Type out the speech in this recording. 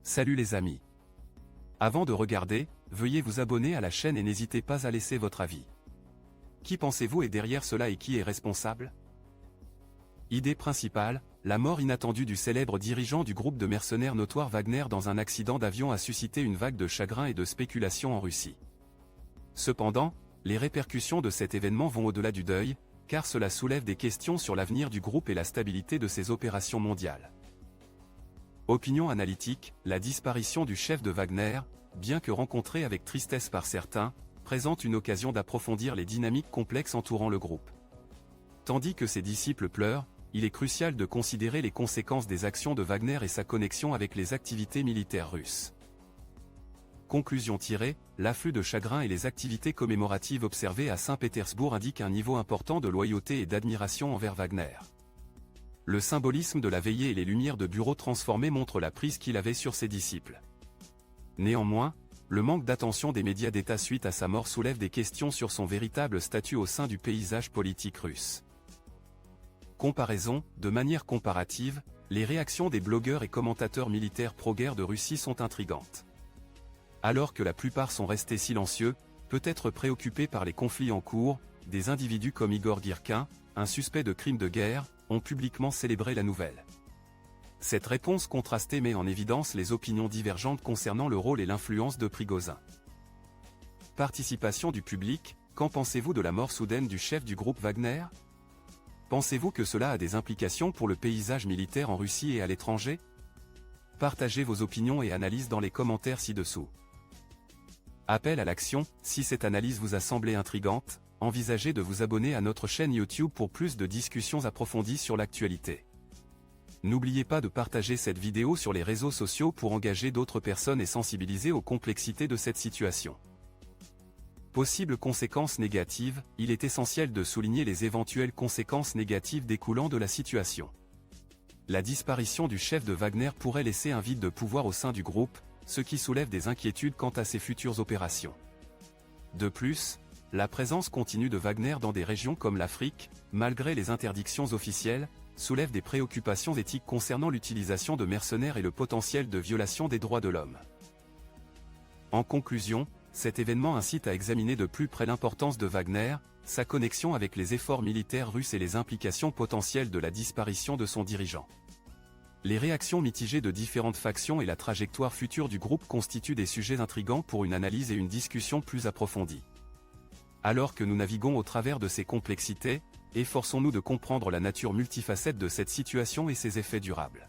Salut les amis. Avant de regarder, veuillez vous abonner à la chaîne et n'hésitez pas à laisser votre avis. Qui pensez-vous est derrière cela et qui est responsable? Idée principale, la mort inattendue du célèbre dirigeant du groupe de mercenaires notoire Wagner dans un accident d'avion a suscité une vague de chagrin et de spéculation en Russie. Cependant, les répercussions de cet événement vont au-delà du deuil, car cela soulève des questions sur l'avenir du groupe et la stabilité de ses opérations mondiales. Opinion analytique, la disparition du chef de Wagner, bien que rencontrée avec tristesse par certains, présente une occasion d'approfondir les dynamiques complexes entourant le groupe. Tandis que ses disciples pleurent, il est crucial de considérer les conséquences des actions de Wagner et sa connexion avec les activités militaires russes. Conclusion tirée, l'afflux de chagrin et les activités commémoratives observées à Saint-Pétersbourg indiquent un niveau important de loyauté et d'admiration envers Wagner. Le symbolisme de la veillée et les lumières de bureau transformées montrent la prise qu'il avait sur ses disciples. Néanmoins, le manque d'attention des médias d'État suite à sa mort soulève des questions sur son véritable statut au sein du paysage politique russe. Comparaison, de manière comparative, les réactions des blogueurs et commentateurs militaires pro-guerre de Russie sont intrigantes. Alors que la plupart sont restés silencieux, peut-être préoccupés par les conflits en cours, des individus comme Igor Girkin, un suspect de crimes de guerre, ont publiquement célébré la nouvelle. Cette réponse contrastée met en évidence les opinions divergentes concernant le rôle et l'influence de Prigozhin. Participation du public, qu'en pensez-vous de la mort soudaine du chef du groupe Wagner? Pensez-vous que cela a des implications pour le paysage militaire en Russie et à l'étranger? Partagez vos opinions et analyses dans les commentaires ci-dessous. Appel à l'action, si cette analyse vous a semblé intrigante, envisagez de vous abonner à notre chaîne YouTube pour plus de discussions approfondies sur l'actualité. N'oubliez pas de partager cette vidéo sur les réseaux sociaux pour engager d'autres personnes et sensibiliser aux complexités de cette situation. Possibles conséquences négatives, il est essentiel de souligner les éventuelles conséquences négatives découlant de la situation. La disparition du chef de Wagner pourrait laisser un vide de pouvoir au sein du groupe, ce qui soulève des inquiétudes quant à ses futures opérations. De plus, la présence continue de Wagner dans des régions comme l'Afrique, malgré les interdictions officielles, soulève des préoccupations éthiques concernant l'utilisation de mercenaires et le potentiel de violation des droits de l'homme. En conclusion, cet événement incite à examiner de plus près l'importance de Wagner, sa connexion avec les efforts militaires russes et les implications potentielles de la disparition de son dirigeant. Les réactions mitigées de différentes factions et la trajectoire future du groupe constituent des sujets intrigants pour une analyse et une discussion plus approfondie. Alors que nous naviguons au travers de ces complexités, efforçons-nous de comprendre la nature multifacette de cette situation et ses effets durables.